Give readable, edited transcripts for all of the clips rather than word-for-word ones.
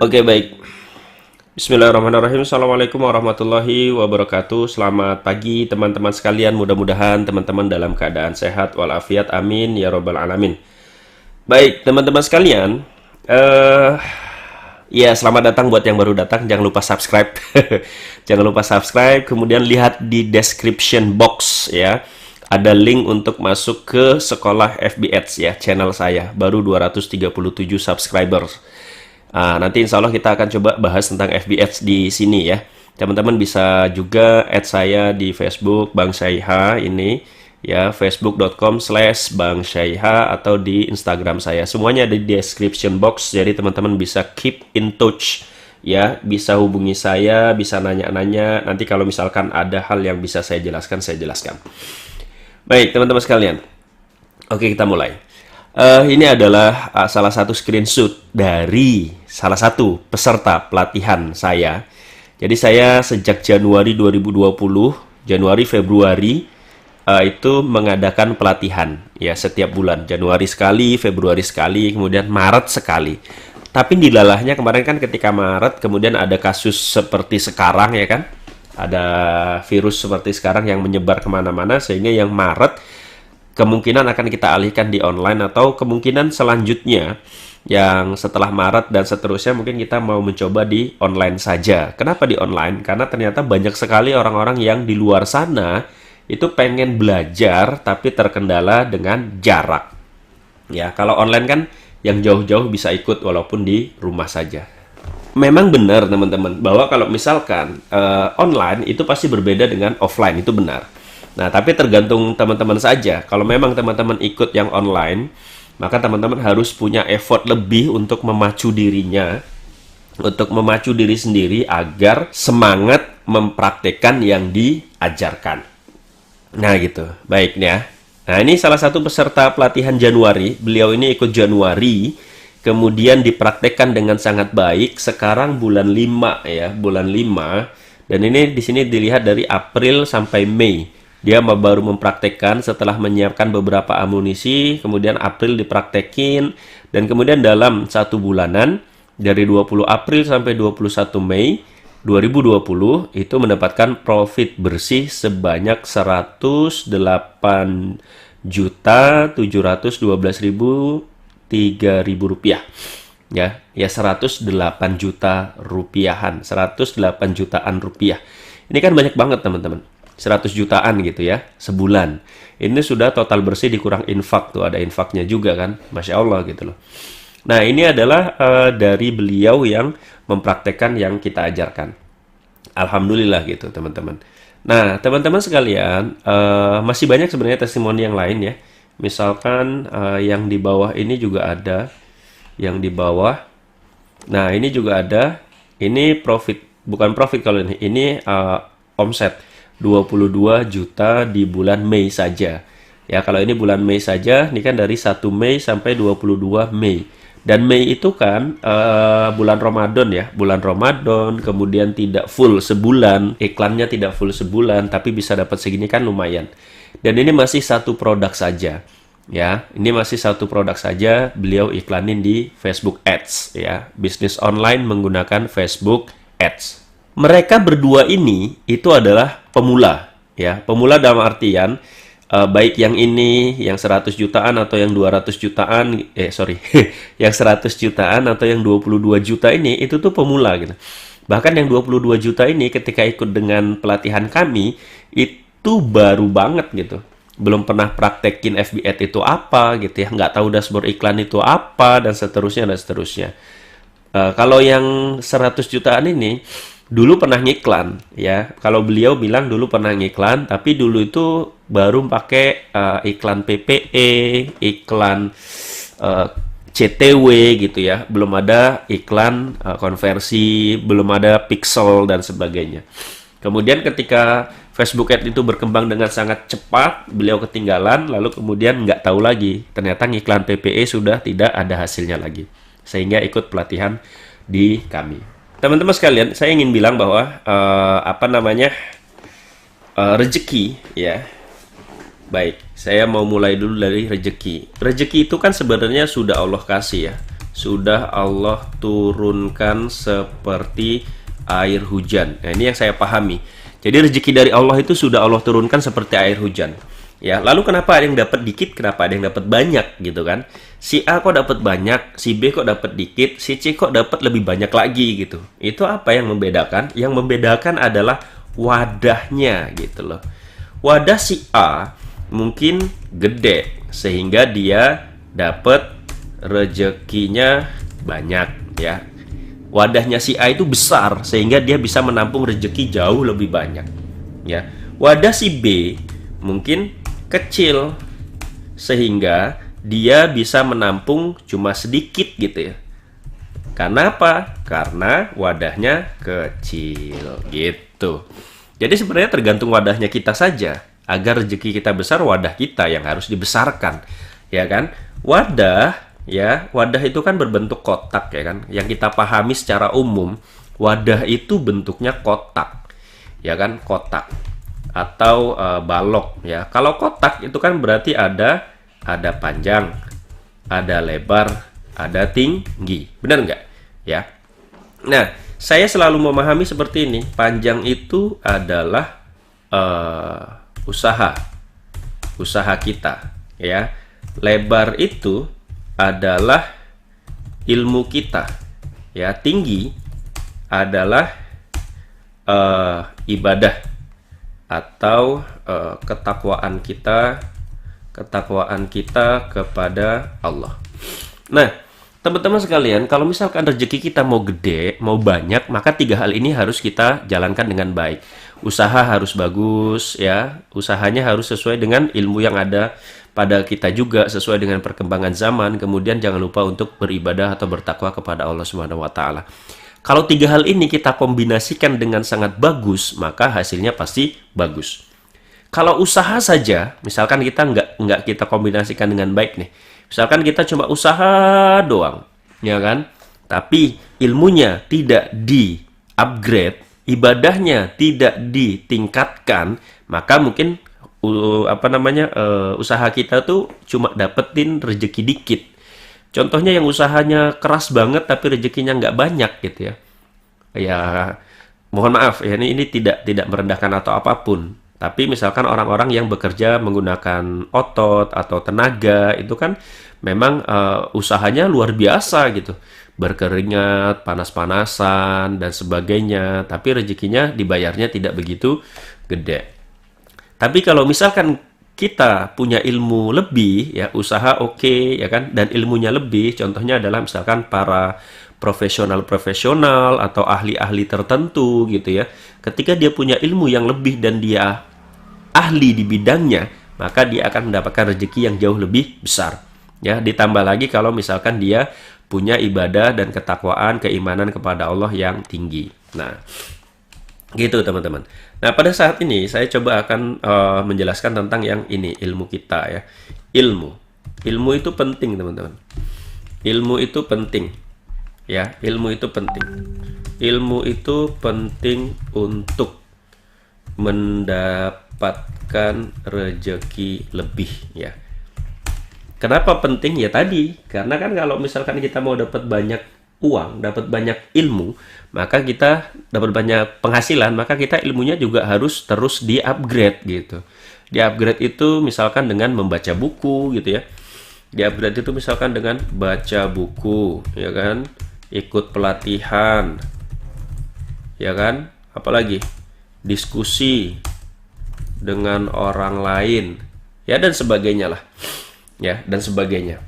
Oke, baik. Bismillahirrahmanirrahim. Assalamualaikum warahmatullahi wabarakatuh. Selamat pagi teman-teman sekalian. Mudah-mudahan teman-teman dalam keadaan sehat walafiat. Amin ya robbal alamin. Baik, teman-teman sekalian. Ya, selamat datang buat yang baru datang. Jangan lupa subscribe. Jangan lupa subscribe. Kemudian lihat di description box ya. Ada link untuk masuk ke sekolah FB Ads ya, channel saya. Baru 237 subscribers. Nanti insya Allah kita akan coba bahas tentang FB Ads di sini ya. Teman-teman bisa juga add saya di Facebook Bang Syaiha ini ya, facebook.com/Bang Syaiha, atau di Instagram saya. Semuanya ada di description box, jadi teman-teman bisa keep in touch ya, bisa hubungi saya, bisa nanya-nanya. Nanti kalau misalkan ada hal yang bisa saya jelaskan, saya jelaskan. Baik, teman-teman sekalian. Oke, kita mulai. Ini adalah salah satu screenshot dari salah satu peserta pelatihan saya. Jadi saya sejak Januari 2020, Januari Februari itu mengadakan pelatihan ya, setiap bulan. Januari sekali, Februari sekali, kemudian Maret sekali. Tapi dilalahnya kemarin kan ketika Maret kemudian ada kasus seperti sekarang ya kan. Ada virus seperti sekarang yang menyebar kemana-mana, sehingga yang Maret kemungkinan akan kita alihkan di online, atau kemungkinan selanjutnya yang setelah Maret dan seterusnya mungkin kita mau mencoba di online saja. Kenapa di online? Karena ternyata banyak sekali orang-orang yang di luar sana itu pengen belajar tapi terkendala dengan jarak. Ya, kalau online kan yang jauh-jauh bisa ikut walaupun di rumah saja. Memang benar teman-teman bahwa kalau misalkan online itu pasti berbeda dengan offline, itu benar. Nah, tapi tergantung teman-teman saja. Kalau memang teman-teman ikut yang online, maka teman-teman harus punya effort lebih untuk memacu dirinya, untuk memacu diri sendiri agar semangat mempraktekkan yang diajarkan. Nah, gitu. Baik ya. Nah, ini salah satu peserta pelatihan Januari. Beliau ini ikut Januari, kemudian dipraktekkan dengan sangat baik. Sekarang bulan 5 ya, bulan 5. Dan ini di sini dilihat dari April sampai Mei. Dia baru mempraktekkan setelah menyiapkan beberapa amunisi, kemudian April dipraktekin, dan kemudian dalam 1 bulanan, dari 20 April sampai 21 Mei 2020, itu mendapatkan profit bersih sebanyak 108.712.003 rupiah. Ya, 108 juta rupiahan, 108 jutaan rupiah. Ini kan banyak banget teman-teman. 100 jutaan gitu ya, sebulan. Ini sudah total bersih dikurang infak, tuh ada infaknya juga kan. Masya Allah gitu loh. Nah, ini adalah dari beliau yang mempraktekkan yang kita ajarkan. Alhamdulillah gitu teman-teman. Nah, teman-teman sekalian, masih banyak sebenarnya testimoni yang lain ya. Misalkan yang di bawah ini juga ada. Yang di bawah. Nah, ini juga ada. Ini profit, bukan profit kalau ini omset. 22 juta di bulan Mei saja. Ya, kalau ini bulan Mei saja, ini kan dari 1 Mei sampai 22 Mei. Dan Mei itu kan bulan Ramadan ya, bulan Ramadan, kemudian tidak full sebulan, iklannya tidak full sebulan, tapi bisa dapat segini kan lumayan. Dan ini masih satu produk saja. Ya, ini masih satu produk saja, beliau iklanin di Facebook Ads ya, bisnis online menggunakan Facebook Ads. Mereka berdua ini itu adalah pemula ya, pemula dalam artian baik yang ini yang 100 jutaan atau yang 200 jutaan, yang 100 jutaan atau yang 22 juta ini itu tuh pemula gitu. Bahkan yang 22 juta ini ketika ikut dengan pelatihan kami itu baru banget gitu. Belum pernah praktekin FB Ads itu apa gitu ya, nggak tahu dashboard iklan itu apa, dan seterusnya dan seterusnya. Kalau yang 100 jutaan ini dulu pernah ngiklan ya. Kalau beliau bilang dulu pernah ngiklan, tapi dulu itu baru pakai iklan PPE, iklan CTW gitu ya. Belum ada iklan konversi, belum ada pixel dan sebagainya. Kemudian ketika Facebook Ads itu berkembang dengan sangat cepat, beliau ketinggalan, lalu kemudian nggak tahu lagi. Ternyata ngiklan PPE sudah tidak ada hasilnya lagi. Sehingga ikut pelatihan di kami. Teman-teman sekalian, saya ingin bilang bahwa rezeki ya. Baik, saya mau mulai dulu dari rezeki. Rezeki itu kan sebenarnya sudah Allah kasih ya. sudah Allah turunkan seperti air hujan. Nah, ini yang saya pahami. Jadi rezeki dari Allah itu sudah Allah turunkan seperti air hujan. Ya, lalu kenapa ada yang dapat dikit, kenapa ada yang dapat banyak gitu kan? Si A kok dapat banyak, si B kok dapat dikit, si C kok dapat lebih banyak lagi gitu. Itu apa yang membedakan? Yang membedakan adalah wadahnya gitu loh. Wadah si A mungkin gede sehingga dia dapat rezekinya banyak ya. Wadahnya si A itu besar sehingga dia bisa menampung rezeki jauh lebih banyak ya. Wadah si B mungkin kecil sehingga dia bisa menampung cuma sedikit gitu ya. Karena apa? Karena wadahnya kecil gitu. Jadi sebenarnya tergantung wadahnya kita saja. Agar rezeki kita besar, wadah kita yang harus dibesarkan, ya kan? Wadah itu kan berbentuk kotak ya kan. Yang kita pahami secara umum, wadah itu bentuknya kotak, ya kan? Kotak atau balok ya. Kalau kotak itu kan berarti ada panjang, ada lebar, ada tinggi. Benar nggak? Ya. Nah, saya selalu memahami seperti ini. Panjang itu adalah usaha kita, ya. Lebar itu adalah ilmu kita, ya. Tinggi adalah ibadah atau ketakwaan kita kepada Allah. Nah, teman-teman sekalian, kalau misalkan rezeki kita mau gede, mau banyak, maka 3 hal ini harus kita jalankan dengan baik. Usaha harus bagus, ya. Usahanya harus sesuai dengan ilmu yang ada pada kita juga, sesuai dengan perkembangan zaman. Kemudian jangan lupa untuk beribadah atau bertakwa kepada Allah Subhanahu wa taala. Kalau 3 hal ini kita kombinasikan dengan sangat bagus, maka hasilnya pasti bagus. Kalau usaha saja, misalkan kita nggak kita kombinasikan dengan baik nih. Misalkan kita cuma usaha doang, ya kan? Tapi ilmunya tidak di-upgrade, ibadahnya tidak ditingkatkan, maka mungkin usaha kita tuh cuma dapetin rezeki dikit. Contohnya yang usahanya keras banget tapi rezekinya nggak banyak gitu ya. Ya, mohon maaf ya, ini tidak merendahkan atau apapun. Tapi misalkan orang-orang yang bekerja menggunakan otot atau tenaga itu kan memang usahanya luar biasa gitu. Berkeringat, panas-panasan dan sebagainya, tapi rezekinya dibayarnya tidak begitu gede. Tapi kalau misalkan kita punya ilmu lebih, ya usaha oke, ya kan, dan ilmunya lebih, contohnya adalah misalkan para profesional atau ahli-ahli tertentu gitu ya. Ketika dia punya ilmu yang lebih dan dia ahli di bidangnya, maka dia akan mendapatkan rezeki yang jauh lebih besar. Ya, ditambah lagi kalau misalkan dia punya ibadah dan ketakwaan, keimanan kepada Allah yang tinggi. Nah, gitu teman-teman. Nah, pada saat ini saya coba akan menjelaskan tentang yang ini, ilmu kita ya. Ilmu itu penting teman-teman. Ilmu itu penting. Ya, ilmu itu penting. Ilmu itu penting untuk mendapatkan rezeki lebih ya. Kenapa penting? Ya tadi, karena kan kalau misalkan kita mau dapat banyak uang, dapat banyak ilmu, maka kita dapat banyak penghasilan, maka kita ilmunya juga harus terus di-upgrade gitu. Di-upgrade itu misalkan dengan membaca buku gitu ya. Di-upgrade itu misalkan dengan baca buku, ya kan? Ikut pelatihan, ya kan? Apalagi diskusi dengan orang lain, ya dan sebagainya lah. Ya, dan sebagainya.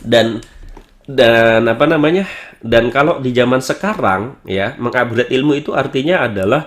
Dan apa namanya? Dan kalau di zaman sekarang ya, mengupgrade ilmu itu artinya adalah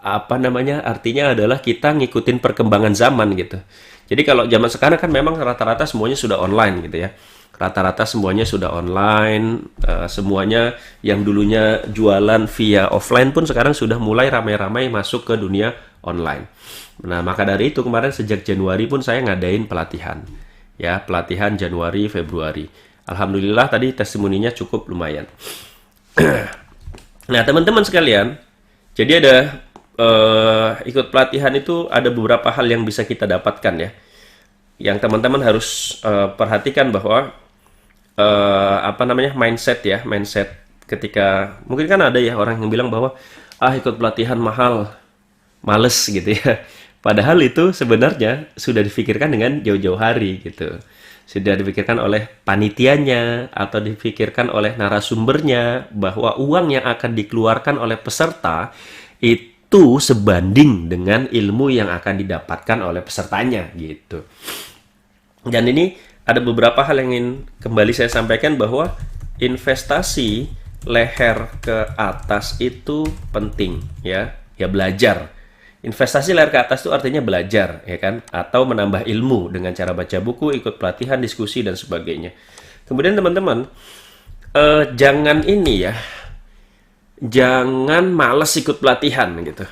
Artinya adalah kita ngikutin perkembangan zaman gitu. Jadi kalau zaman sekarang kan memang rata-rata semuanya sudah online gitu ya. Rata-rata semuanya sudah online, semuanya yang dulunya jualan via offline pun sekarang sudah mulai ramai-ramai masuk ke dunia online. Nah, maka dari itu kemarin sejak Januari pun saya ngadain pelatihan. Ya, pelatihan Januari, Februari. Alhamdulillah tadi testimoninya cukup lumayan. Nah, teman-teman sekalian, jadi ada ikut pelatihan itu ada beberapa hal yang bisa kita dapatkan ya. Yang teman-teman harus perhatikan bahwa apa namanya, mindset ya, mindset ketika mungkin kan ada ya orang yang bilang bahwa ikut pelatihan mahal, males gitu ya. Padahal itu sebenarnya sudah difikirkan dengan jauh-jauh hari gitu. Sudah dipikirkan oleh panitianya atau dipikirkan oleh narasumbernya bahwa uang yang akan dikeluarkan oleh peserta itu sebanding dengan ilmu yang akan didapatkan oleh pesertanya gitu. Dan ini ada beberapa hal yang ingin kembali saya sampaikan bahwa investasi leher ke atas itu penting ya, ya belajar. Investasi leher ke atas itu artinya belajar ya kan, atau menambah ilmu dengan cara baca buku, ikut pelatihan, diskusi dan sebagainya. Kemudian teman-teman, jangan ini ya, jangan males ikut pelatihan gitu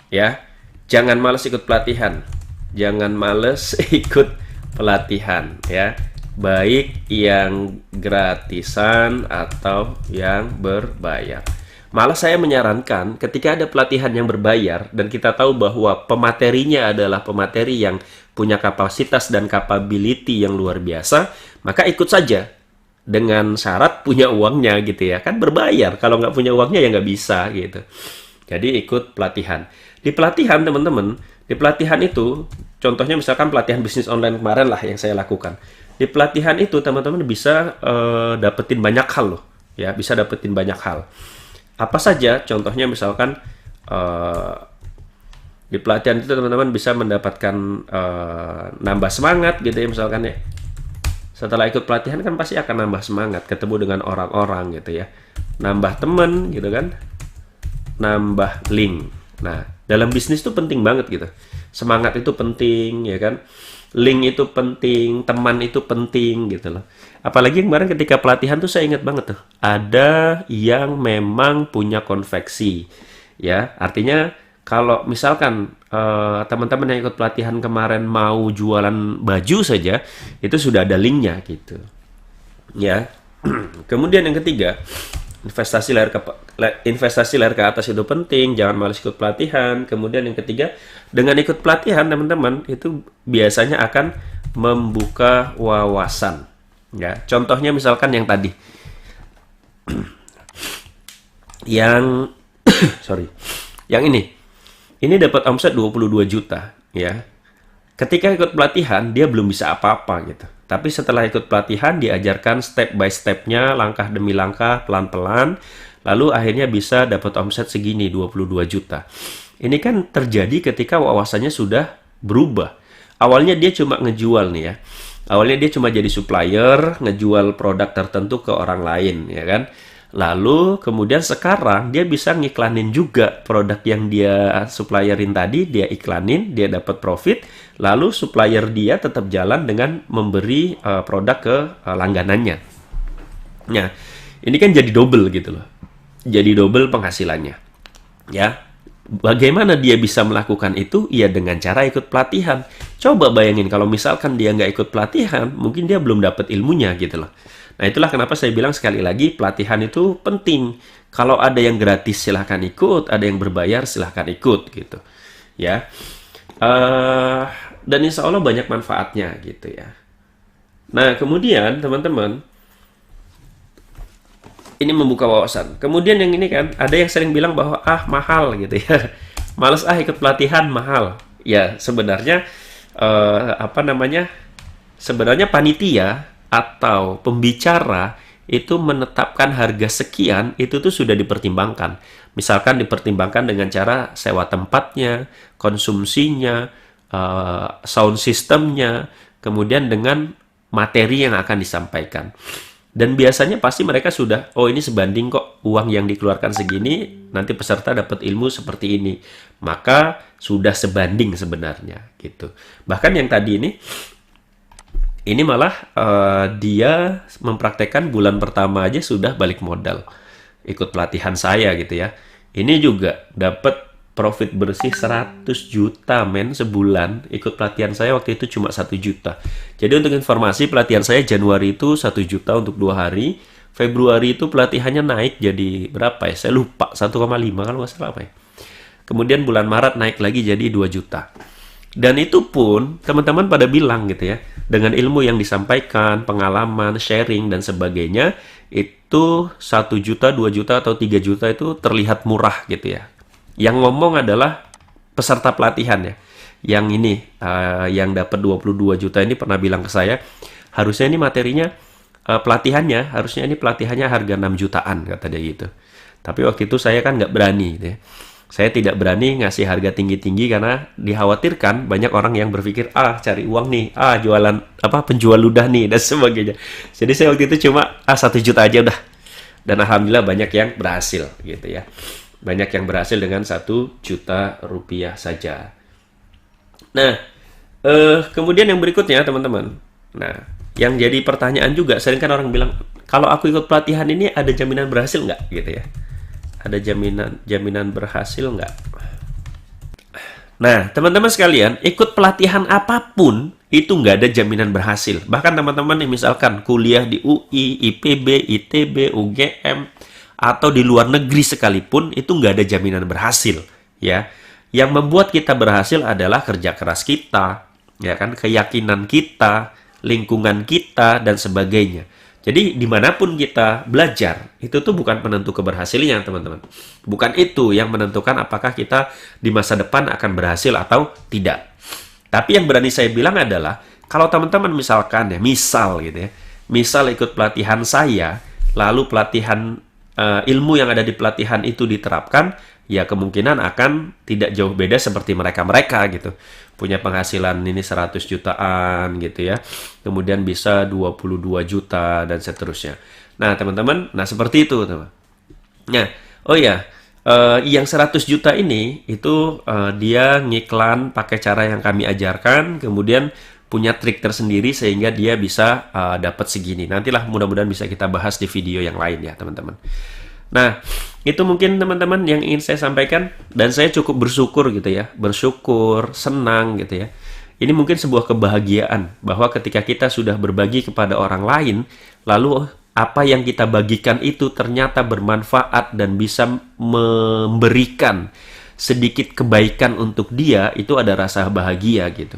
ya. Jangan males ikut pelatihan. Jangan males ikut pelatihan ya. Baik yang gratisan atau yang berbayar. Malah saya menyarankan ketika ada pelatihan yang berbayar dan kita tahu bahwa pematerinya adalah pemateri yang punya kapasitas dan capability yang luar biasa, maka ikut saja dengan syarat punya uangnya gitu ya. Kan berbayar, kalau nggak punya uangnya ya nggak bisa gitu. Jadi ikut pelatihan. Di pelatihan teman-teman, di pelatihan itu, contohnya misalkan pelatihan bisnis online kemarin lah yang saya lakukan. Di pelatihan itu teman-teman bisa dapetin banyak hal loh, ya bisa dapetin banyak hal. Apa saja? Contohnya misalkan di pelatihan itu teman-teman bisa mendapatkan nambah semangat gitu ya misalkan ya. Setelah ikut pelatihan kan pasti akan nambah semangat, ketemu dengan orang-orang gitu ya. Nambah temen gitu kan. Nambah link. Nah, dalam bisnis itu penting banget gitu. Semangat itu penting ya kan. Link itu penting, teman itu penting gitu loh. Apalagi kemarin ketika pelatihan tuh saya ingat banget tuh. Ada yang memang punya konveksi. Ya, artinya kalau misalkan teman-teman yang ikut pelatihan kemarin mau jualan baju saja, itu sudah ada linknya gitu. Ya. Kemudian yang ketiga, investasi leher ke atas itu penting, jangan malas ikut pelatihan. Kemudian yang ketiga, dengan ikut pelatihan teman-teman itu biasanya akan membuka wawasan. Ya, contohnya misalkan yang tadi, yang yang ini dapat omset 22 juta, ya. Ketika ikut pelatihan dia belum bisa apa-apa gitu. Tapi setelah ikut pelatihan diajarkan step by stepnya, langkah demi langkah, pelan-pelan, lalu akhirnya bisa dapat omset segini 22 juta. Ini kan terjadi ketika wawasannya sudah berubah. Awalnya dia cuma ngejual nih ya. Awalnya dia cuma jadi supplier, ngejual produk tertentu ke orang lain ya kan. Lalu kemudian sekarang dia bisa ngiklanin juga produk yang dia supplierin tadi, dia iklanin, dia dapat profit, lalu supplier dia tetap jalan dengan memberi produk ke langganannya. Nah, ini kan jadi double gitu loh. Jadi double penghasilannya. Ya. Bagaimana dia bisa melakukan itu? Ya dengan cara ikut pelatihan. Coba bayangin kalau misalkan dia nggak ikut pelatihan, mungkin dia belum dapat ilmunya gitu loh. Nah, itulah kenapa saya bilang sekali lagi, pelatihan itu penting. Kalau ada yang gratis silahkan ikut, ada yang berbayar silahkan ikut gitu. Ya. Dan insya Allah banyak manfaatnya gitu ya. Nah, kemudian teman-teman, ini membuka wawasan. Kemudian yang ini kan, ada yang sering bilang bahwa mahal gitu ya. Males ikut pelatihan mahal. Ya, sebenarnya sebenarnya panitia atau pembicara itu menetapkan harga sekian, itu tuh sudah dipertimbangkan. Misalkan dipertimbangkan dengan cara sewa tempatnya, konsumsinya, sound systemnya, kemudian dengan materi yang akan disampaikan. Dan biasanya pasti mereka sudah, ini sebanding kok uang yang dikeluarkan segini, nanti peserta dapat ilmu seperti ini. Maka sudah sebanding sebenarnya gitu. Bahkan yang tadi ini malah dia mempraktekkan bulan pertama aja sudah balik modal ikut pelatihan saya gitu ya. Ini juga dapat profit bersih 100 juta sebulan. Ikut pelatihan saya waktu itu cuma 1 juta. Jadi untuk informasi, pelatihan saya Januari itu 1 juta untuk 2 hari. Februari itu pelatihannya naik jadi berapa ya? Saya lupa, 1,5 kalau nggak salah apa ya. Kemudian bulan Maret naik lagi jadi 2 juta. Dan itu pun teman-teman pada bilang gitu ya, dengan ilmu yang disampaikan, pengalaman, sharing, dan sebagainya, itu 1 juta, 2 juta, atau 3 juta itu terlihat murah gitu ya. Yang ngomong adalah peserta pelatihan ya. Yang ini, yang dapat 22 juta ini pernah bilang ke saya, harusnya ini materinya, harusnya ini pelatihannya harga 6 jutaan, kata dia gitu. Tapi waktu itu saya kan nggak berani gitu ya. Saya tidak berani ngasih harga tinggi-tinggi karena dikhawatirkan banyak orang yang berpikir, cari uang nih, jualan penjual ludah nih, dan sebagainya. Jadi saya waktu itu cuma 1 juta aja udah. Dan alhamdulillah banyak yang berhasil gitu ya. Banyak yang berhasil dengan 1 juta rupiah saja. Nah, kemudian yang berikutnya teman-teman. Nah, yang jadi pertanyaan juga, sering kan orang bilang, kalau aku ikut pelatihan ini ada jaminan berhasil nggak gitu ya? Ada jaminan berhasil nggak? Nah, teman-teman sekalian, ikut pelatihan apapun itu nggak ada jaminan berhasil. Bahkan teman-teman yang misalkan kuliah di UI, IPB, ITB, UGM, atau di luar negeri sekalipun, itu nggak ada jaminan berhasil. Ya, yang membuat kita berhasil adalah kerja keras kita, ya kan, keyakinan kita, lingkungan kita, dan sebagainya. Jadi dimanapun kita belajar, itu tuh bukan penentu keberhasilannya teman-teman. Bukan itu yang menentukan apakah kita di masa depan akan berhasil atau tidak. Tapi yang berani saya bilang adalah, kalau teman-teman misalkan ya, misal ikut pelatihan saya, lalu pelatihan ilmu yang ada di pelatihan itu diterapkan, ya kemungkinan akan tidak jauh beda seperti mereka-mereka gitu. Punya penghasilan ini 100 jutaan gitu ya. Kemudian bisa 22 juta dan seterusnya. Nah, teman-teman, seperti itu, teman. Nah, yang 100 juta ini itu dia ngiklan pakai cara yang kami ajarkan, kemudian punya trik tersendiri sehingga dia bisa dapat segini. Nantilah mudah-mudahan bisa kita bahas di video yang lain ya, teman-teman. Nah, itu mungkin teman-teman yang ingin saya sampaikan, dan saya cukup bersyukur gitu ya, bersyukur, senang gitu ya. Ini mungkin sebuah kebahagiaan bahwa ketika kita sudah berbagi kepada orang lain, lalu apa yang kita bagikan itu ternyata bermanfaat dan bisa memberikan sedikit kebaikan untuk dia, itu ada rasa bahagia gitu.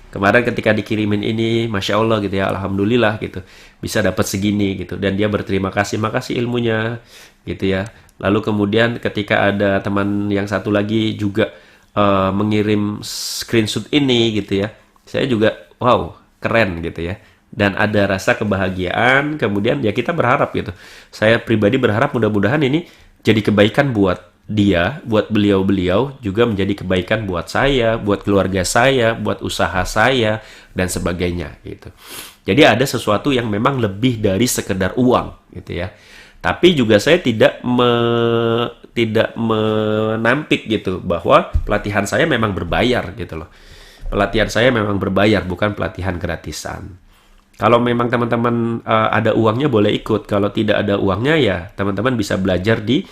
Kemarin ketika dikirimin ini, Masya Allah gitu ya, Alhamdulillah gitu, bisa dapat segini gitu. Dan dia berterima kasih, makasih ilmunya gitu ya. Lalu kemudian ketika ada teman yang satu lagi juga mengirim screenshot ini gitu ya, saya juga, wow, keren gitu ya. Dan ada rasa kebahagiaan, kemudian ya kita berharap gitu. Saya pribadi berharap mudah-mudahan ini jadi kebaikan buat dia, buat beliau-beliau, juga menjadi kebaikan buat saya, buat keluarga saya, buat usaha saya, dan sebagainya gitu. Jadi ada sesuatu yang memang lebih dari sekedar uang gitu ya. Tapi juga saya tidak menampik gitu bahwa pelatihan saya memang berbayar gitu loh. Pelatihan saya memang berbayar, bukan pelatihan gratisan. Kalau memang teman-teman ada uangnya boleh ikut. Kalau tidak ada uangnya ya teman-teman bisa belajar di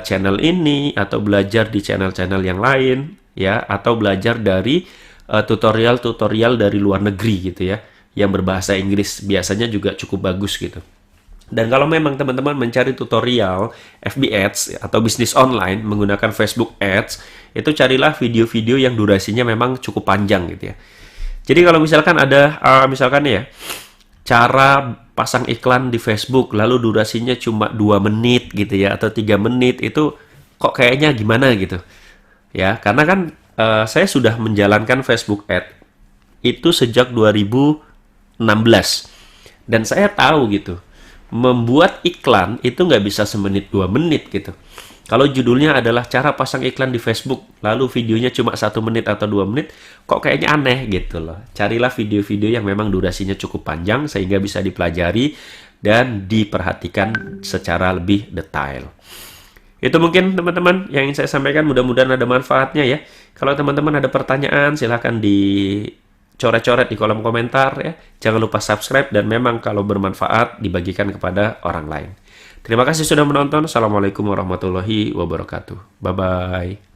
channel ini, atau belajar di channel-channel yang lain ya, atau belajar dari tutorial-tutorial dari luar negeri gitu ya, yang berbahasa Inggris biasanya juga cukup bagus gitu. Dan kalau memang teman-teman mencari tutorial FB Ads atau bisnis online menggunakan Facebook Ads, itu carilah video-video yang durasinya memang cukup panjang gitu ya. Jadi kalau misalkan ada misalkan ya, cara pasang iklan di Facebook lalu durasinya cuma 2 menit gitu ya, atau 3 menit, itu kok kayaknya gimana gitu ya. Karena kan saya sudah menjalankan Facebook Ad itu sejak 2016, dan saya tahu gitu, membuat iklan itu nggak bisa semenit 2 menit gitu. Kalau judulnya adalah cara pasang iklan di Facebook, lalu videonya cuma 1 menit atau 2 menit, kok kayaknya aneh gitu loh. Carilah video-video yang memang durasinya cukup panjang sehingga bisa dipelajari dan diperhatikan secara lebih detail. Itu mungkin teman-teman yang ingin saya sampaikan, mudah-mudahan ada manfaatnya ya. Kalau teman-teman ada pertanyaan, silahkan dicoret-coret di kolom komentar ya. Jangan lupa subscribe, dan memang kalau bermanfaat dibagikan kepada orang lain. Terima kasih sudah menonton. Assalamualaikum warahmatullahi wabarakatuh. Bye-bye.